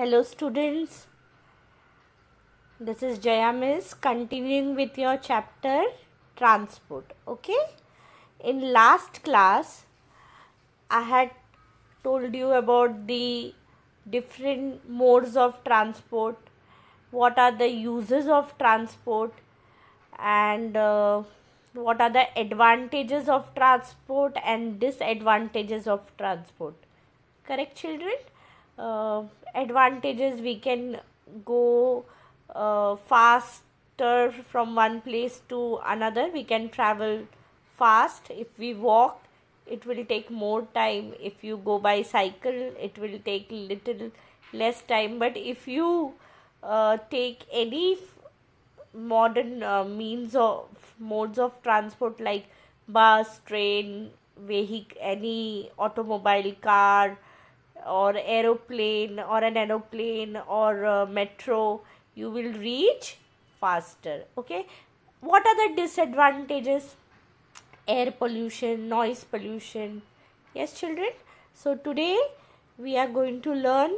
Hello students, this is Jaya Miss continuing with your chapter transport. Okay, in last class I had told you about the different modes of transport, what are the uses of transport, and what are the advantages of transport and disadvantages of transport. Correct, children? uh, Advantages: we can go faster from one place to another. We can travel fast. If we walk, it will take more time. If you go by cycle, it will take little less time. But if you take any modern means of modes of transport like bus, train, vehicle, any automobile, car, or aeroplane, or an aeroplane, or metro, you will reach faster. Okay, what are the disadvantages? Air pollution, noise pollution. Yes, children. So today we are going to learn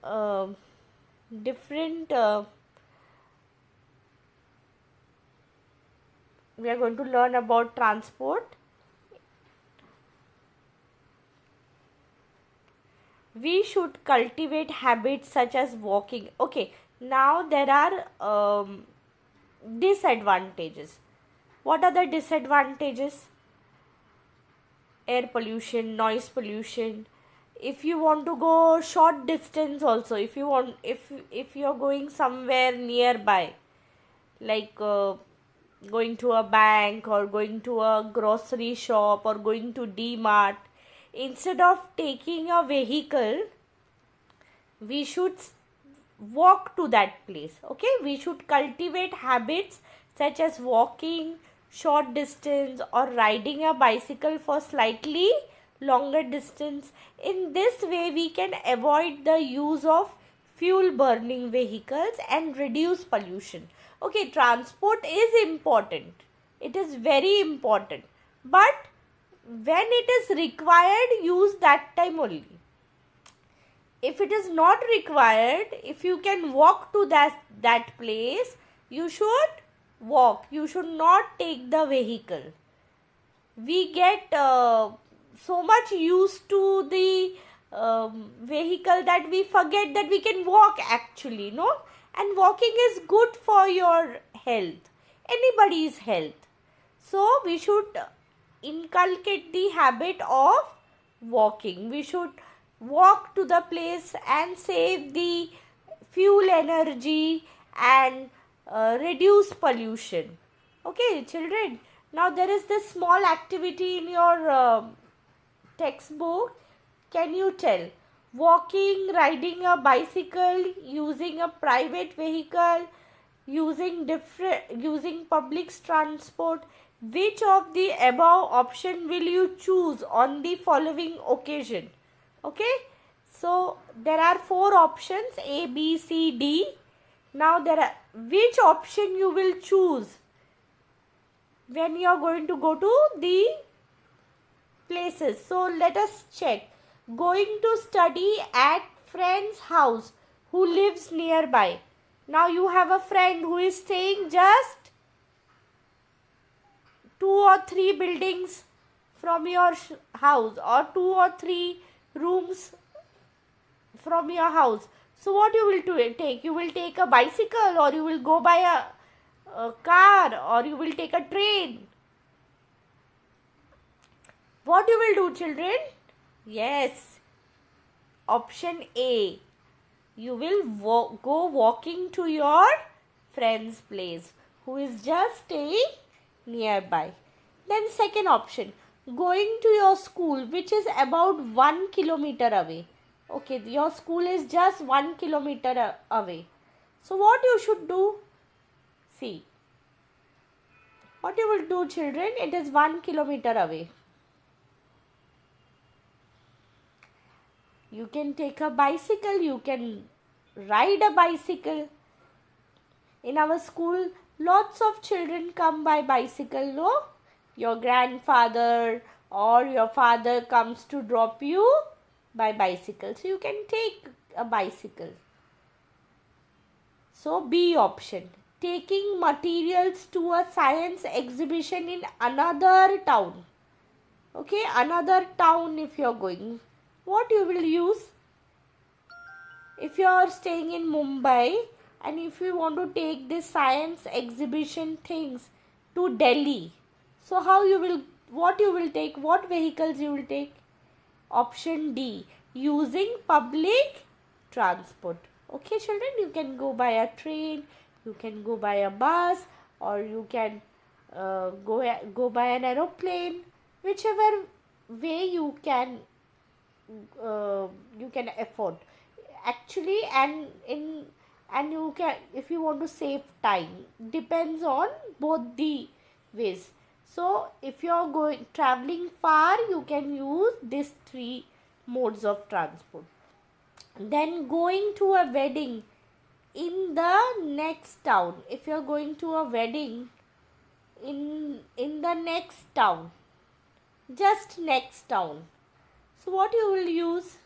uh, different we are going to learn about transport. We should cultivate habits such as walking. Okay, now there are disadvantages. What are the disadvantages? Air pollution, noise pollution. If you want to go short distance also, if you're going somewhere nearby, like going to a bank or going to a grocery shop or going to D-Mart, instead of taking a vehicle, we should walk to that place. Okay, we should cultivate habits such as walking short distance or riding a bicycle for slightly longer distance. In this way we can avoid the use of fuel burning vehicles and reduce pollution. Okay, transport is important, it is very important, but when it is required, use that time only. If it is not required, if you can walk to that place, you should walk. You should not take the vehicle. We get so much used to the vehicle that we forget that we can walk actually, no? And walking is good for your health, anybody's health. So we should inculcate the habit of walking. We should walk to the place and save the fuel energy and reduce pollution. Okay, children. Now there is this small activity in your textbook. Can you tell? Walking, riding a bicycle, using a private vehicle, using public transport. Which of the above option will you choose on the following occasion? Okay, so there are 4 options, A, B, C, D. Now which option you will choose when you are going to go to the places? So let us check. Going to study at friend's house who lives nearby. Now you have a friend who is staying just 2 or 3 buildings from your house, or 2 or 3 rooms from your house. So what you will take? You will take a bicycle, or you will go by a car, or you will take a train. What you will do, children? Yes, option A. You will go walking to your friend's place who is just staying nearby. Then second option, going to your school which is about 1 kilometer away. Okay, your school is just 1 kilometer away. So what you should do? See, what you will do, children? It is 1 kilometer away. You can take a bicycle, you can ride a bicycle. In our school, lots of children come by bicycle, no? Your grandfather or your father comes to drop you by bicycle. So you can take a bicycle. So B option. Taking materials to a science exhibition in another town. Okay, another town if you're going. What you will use? If you are staying in Mumbai and if you want to take this science exhibition things to Delhi, so how you will, what you will take, what vehicles you will take? Option D, using public transport. Okay children, you can go by a train, you can go by a bus, or you can go by an aeroplane, whichever way you can afford actually. And you can, if you want to save time, depends on both the ways. So if you are going traveling far, you can use these three modes of transport. Then going to a wedding in the next town, if you are going to a wedding in the next town, just next town, so what you will use?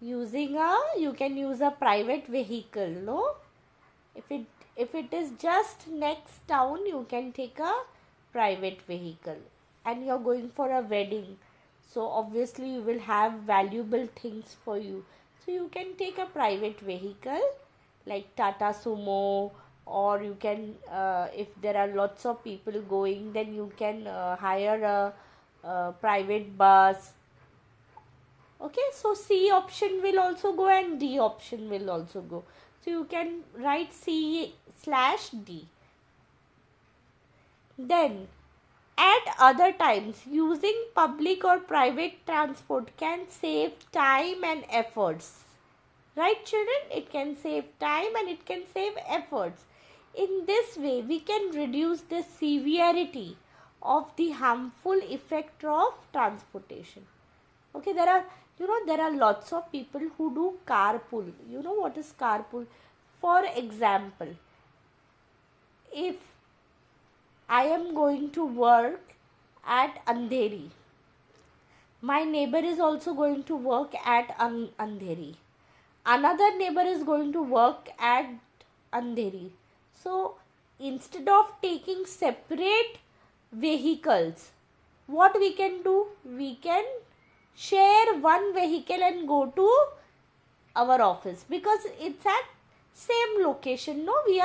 You can use a private vehicle, no? If it is just next town, you can take a private vehicle. And you're going for a wedding, so obviously you will have valuable things for you, so you can take a private vehicle like Tata Sumo, or you can if there are lots of people going, then you can hire a private bus. Okay, so C option will also go and D option will also go. So you can write C/D. Then at other times, using public or private transport can save time and efforts. Right children? It can save time and it can save efforts. In this way, we can reduce the severity of the harmful effect of transportation. Okay, there are lots of people who do carpool. You know what is carpool? For example, if I am going to work at Andheri, my neighbor is also going to work at Andheri. Another neighbor is going to work at Andheri. So instead of taking separate vehicles, what we can do? We can share one vehicle and go to our office, because it's at same location. No, we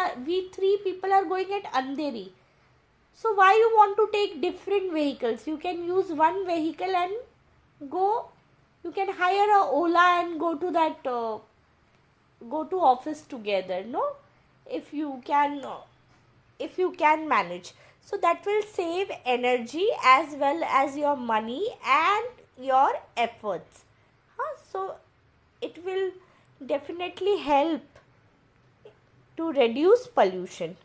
three people are going at Andheri. So why you want to take different vehicles? You can use one vehicle and go. You can hire a Ola and go to that go to office together. No, if you can manage. So that will save energy as well as your money and your efforts. So it will definitely help to reduce pollution.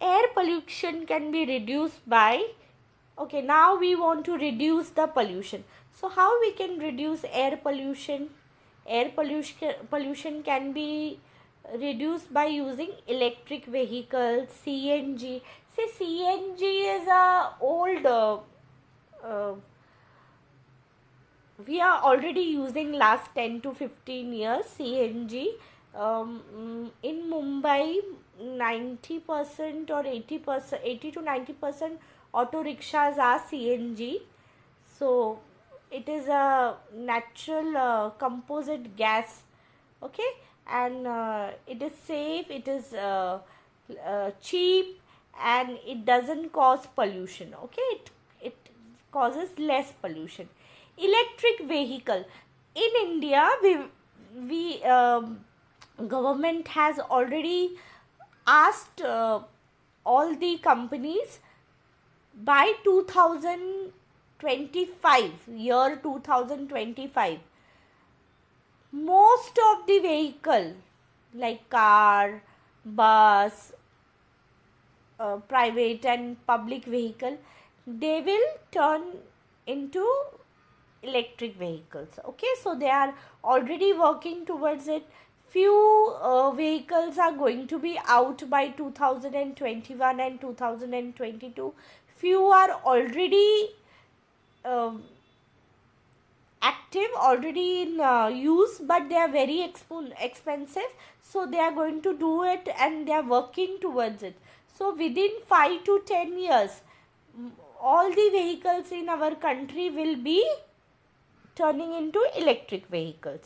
Air pollution can be reduced by, okay, now we want to reduce the pollution. So how we can reduce air pollution? Air pollution can be reduced by using electric vehicles, CNG. See, CNG is a old we are already using last 10 to 15 years CNG. In Mumbai, 90% or 80%, 80 to 90% auto rickshaws are CNG. So it is a natural composite gas. Okay, and it is safe, it is cheap, and it doesn't cause pollution. Okay, it causes less pollution. Electric vehicle in India, we government has already asked all the companies by 2025, year 2025, most of the vehicle like car, bus, private and public vehicle, they will turn into electric vehicles. Okay, so they are already working towards it. Few vehicles are going to be out by 2021 and 2022. Few are already active, already in use, but they are very expensive, so they are going to do it and they are working towards it. So within 5 to 10 years, all the vehicles in our country will be turning into electric vehicles.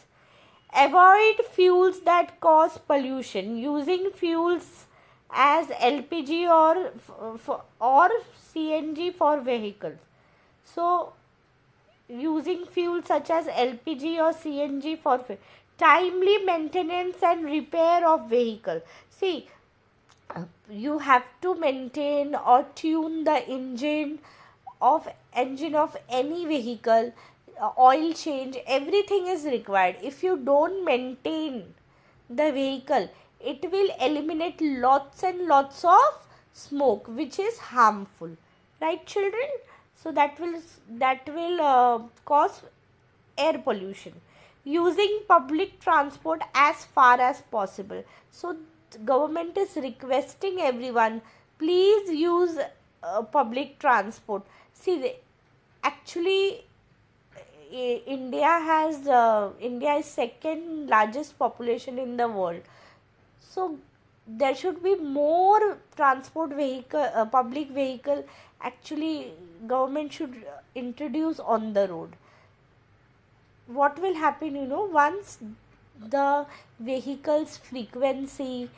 Avoid fuels that cause pollution. Using fuels as LPG or CNG for vehicles. So using fuels such as LPG or CNG for timely maintenance and repair of vehicle. See, you have to maintain or tune the engine of any vehicle. Oil change, everything is required. If you don't maintain the vehicle, it will eliminate lots and lots of smoke, which is harmful, right children? So that will cause air pollution. Using public transport as far as possible. So the government is requesting everyone, please use public transport. See, actually India is second largest population in the world. So there should be more transport vehicle, public vehicle. Actually, government should introduce on the road. What will happen, once the vehicles frequency,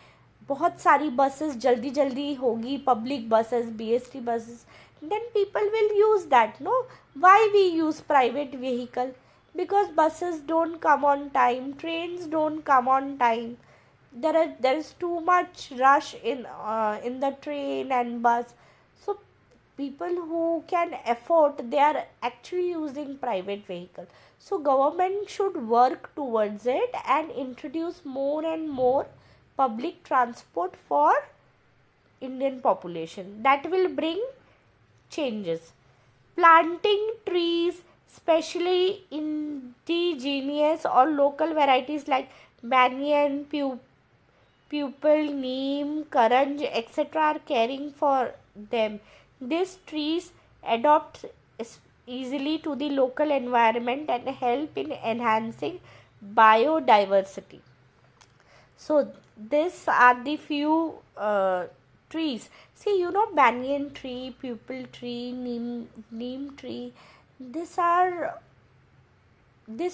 बहुत सारी buses जल्दी जल्दी होगी, public buses, BST buses, then people will use that. No, why we use private vehicle? Because buses don't come on time, trains don't come on time. There is too much rush in the train and bus. So people who can afford, they are actually using private vehicle. So government should work towards it and introduce more and more public transport for Indian population. That will bring changes. Planting trees, especially indigenous or local varieties like banyan, pupil, neem, karanj, etc. are caring for them. These trees adapt easily to the local environment and help in enhancing biodiversity. So these are the few trees. See, banyan tree, pupil tree, neem tree. These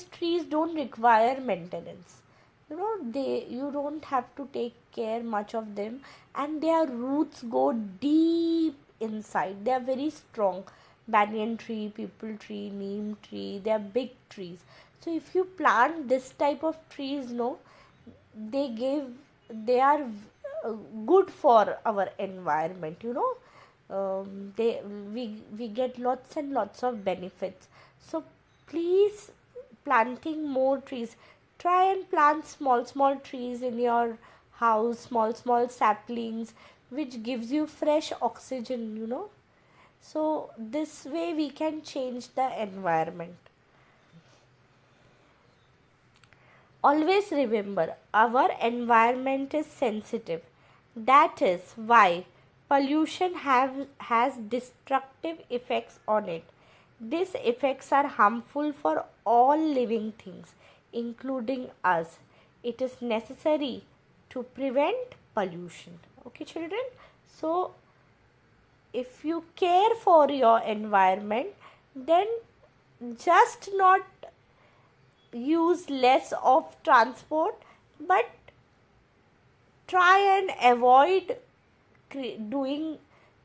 trees don't require maintenance. You don't have to take care much of them, and their roots go deep inside. They are very strong. Banyan tree, pupil tree, neem tree, they are big trees. So if you plant this type of trees, they are good for our environment. We get lots and lots of benefits. So please, planting more trees. Try and plant small trees in your house, small saplings, which gives you fresh oxygen. So this way we can change the environment. Always remember, our environment is sensitive. That is why pollution has destructive effects on it. These effects are harmful for all living things, including us. It is necessary to prevent pollution. Okay, children? So, if you care for your environment, then just not use less of transport, but try and avoid doing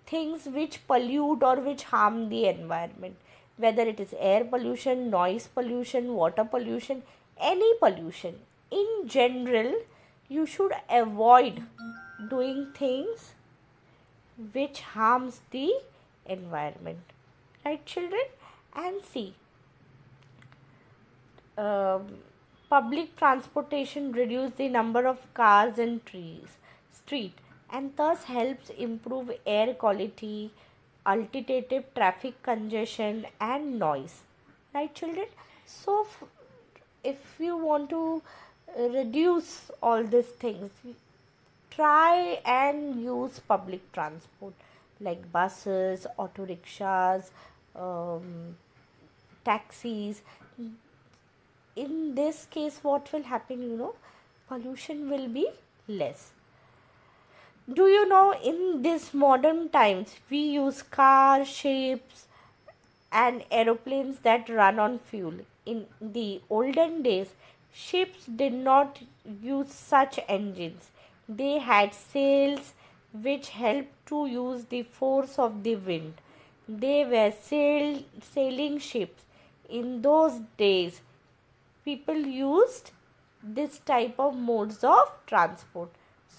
things which pollute or which harm the environment, whether it is air pollution, noise pollution, water pollution, any pollution. In general, you should avoid doing things which harms the environment, right children? And see, public transportation reduce the number of cars in street, and thus helps improve air quality, alternative traffic congestion and noise, right children? So if you want to reduce all these things, try and use public transport like buses, auto rickshaws, taxis. in this case what will happen, pollution will be less. Do you know, in this modern times we use cars, ships and aeroplanes that run on fuel. In the olden days, ships did not use such engines. They had sails which helped to use the force of the wind. They were sailing ships. In those days, people used this type of modes of transport.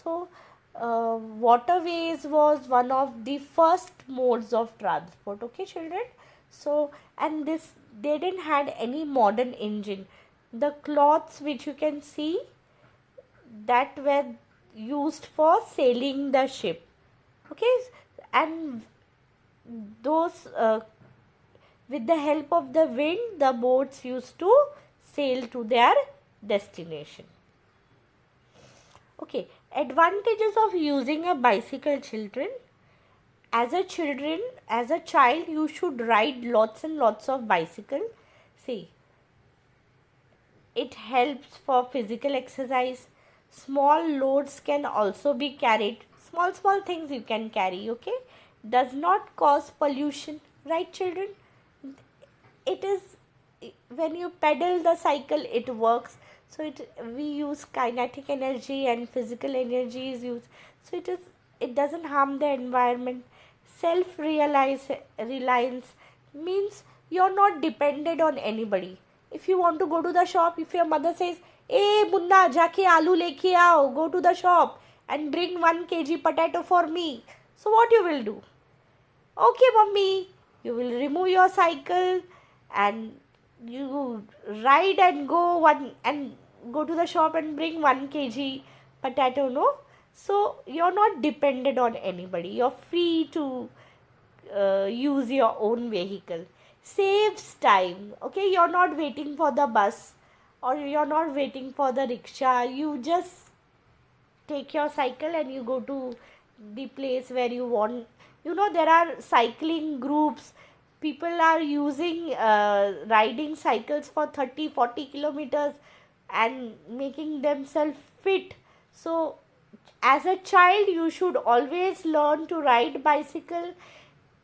So, waterways was one of the first modes of transport. Okay, children. So, and this, they didn't had any modern engine. The cloths which you can see, that were used for sailing the ship. Okay, and those with the help of the wind, the boats used to sail to their destination. Okay, advantages of using a bicycle, children. As a child, you should ride lots and lots of bicycle. See, it helps for physical exercise. Small loads can also be carried. Small things you can carry, okay? Does not cause pollution, right, children? It is, when you pedal the cycle, it works. So we use kinetic energy and physical energy is used. So it doesn't harm the environment. Self-reliance means you're not dependent on anybody. If you want to go to the shop, if your mother says, "Hey Munna, jaake aloo leke aao, go to the shop and bring 1 kg potato for me." So what you will do? "Okay, mummy." You will remove your cycle and you ride and go to the shop and bring 1 kg potato, no? So you're not dependent on anybody. You're free to use your own vehicle. Saves time. Okay, you're not waiting for the bus or you're not waiting for the rickshaw. You just take your cycle and you go to the place where you want. There are cycling groups. People are using riding cycles for 30-40 kilometers and making themselves fit. So as a child, you should always learn to ride bicycle.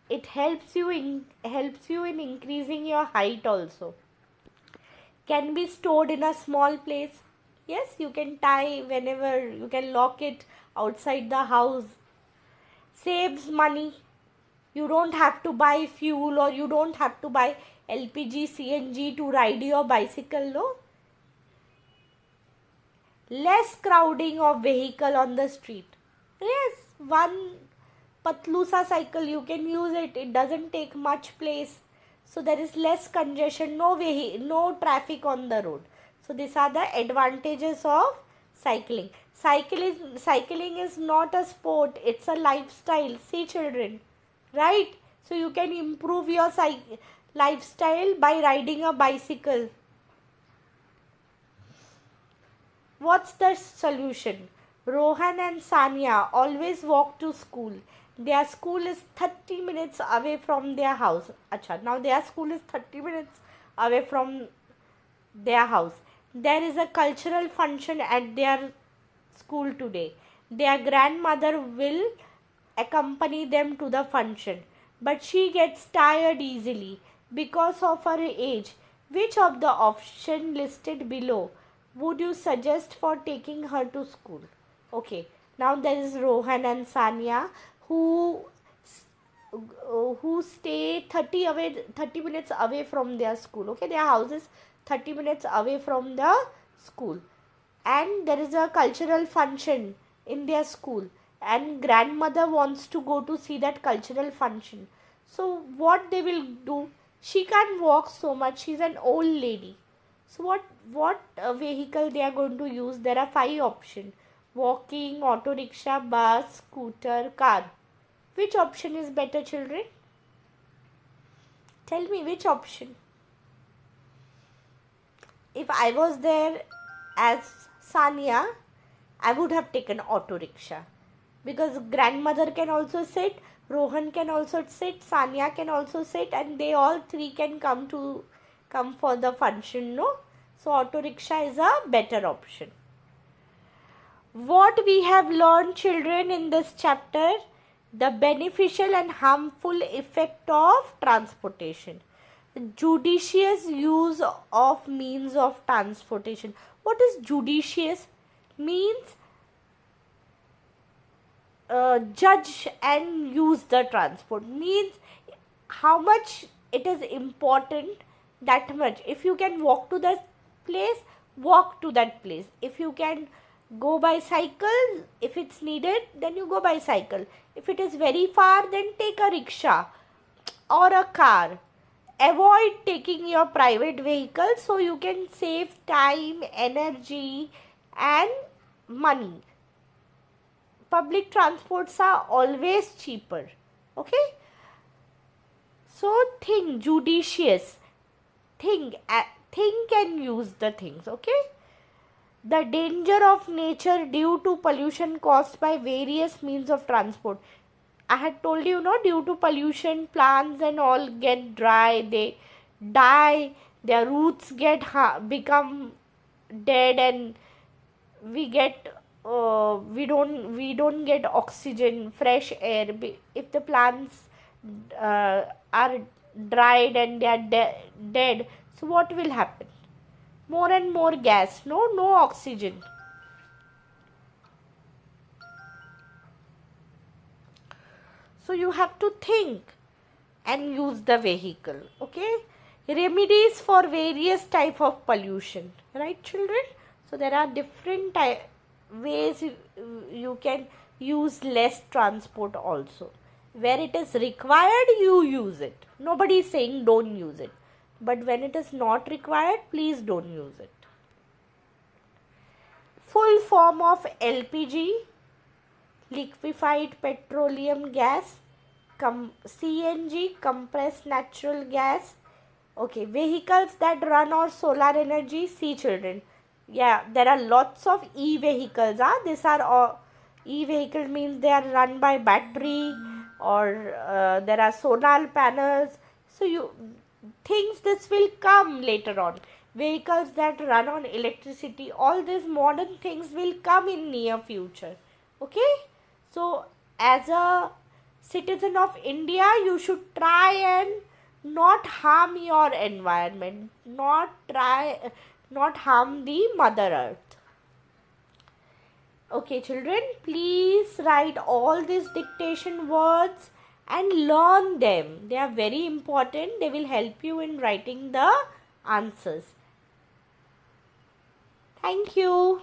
It helps you in increasing your height also. Can be stored in a small place. Yes, you can tie whenever, you can lock it outside the house. Saves money. You don't have to buy fuel or you don't have to buy LPG, CNG to ride your bicycle, no? Less crowding of vehicle on the street. Yes, one Patlusa cycle, you can use it. It doesn't take much place. So there is less congestion, no traffic on the road. So these are the advantages of cycling. Cycling is not a sport, it's a lifestyle. See, children, right? So you can improve your lifestyle by riding a bicycle. What's the solution? Rohan and Sanya always walk to school. Their school is 30 minutes away from their house. Now their school is 30 minutes away from their house. There is a cultural function at their school today. Their grandmother will accompany them to the function, but she gets tired easily because of her age. Which of the options listed below would you suggest for taking her to school? Okay, now there is Rohan and Sanya who stay 30 minutes away from their school. Okay, their house is 30 minutes away from the school, and there is a cultural function in their school, and grandmother wants to go to see that cultural function. So what they will do? She can't walk so much. She's an old lady. So what vehicle they are going to use? There are 5 options: walking, auto rickshaw, bus, scooter, car. Which option is better, children? Tell me which option. If I was there as Sanya, I would have taken auto rickshaw, because grandmother can also sit, Rohan can also sit, Sanya can also sit, and they all 3 can come for the function, no? So auto rickshaw is a better option. What we have learned, children, in this chapter: the beneficial and harmful effect of transportation. Judicious use of means of transportation. What is judicious? Means judge and use the transport. Means how much it is important, that much. If you can walk to that place, walk to that place. If you can go by cycle, if it's needed, then you go by cycle. If it is very far, then take a rickshaw or a car. Avoid taking your private vehicle so you can save time, energy and money. Public transports are always cheaper. Okay? So think judicious. Think and use the things. Okay? The danger of nature due to pollution caused by various means of transport. I had told you, no, due to pollution, plants and all get dry, they die, their roots become dead, and we don't get oxygen, fresh air. If the plants are dried and they are dead, so what will happen? More and more gas, no oxygen. So you have to think and use the vehicle. Okay? Remedies for various type of pollution. Right, children? So there are different ways you can use less transport also. Where it is required, you use it. Nobody is saying don't use it. But when it is not required, please don't use it. Full form of LPG, liquefied petroleum gas, CNG, compressed natural gas. Okay, vehicles that run on solar energy. See, children, yeah, there are lots of e-vehicles. These are all e-vehicle, means they are run by battery, or there are solar panels. So this will come later on. Vehicles that run on electricity, all these modern things will come in near future. Okay? So as a citizen of India, you should try and not harm your environment, not harm the Mother Earth. Okay, children, please write all these dictation words and learn them. They are very important. They will help you in writing the answers. Thank you.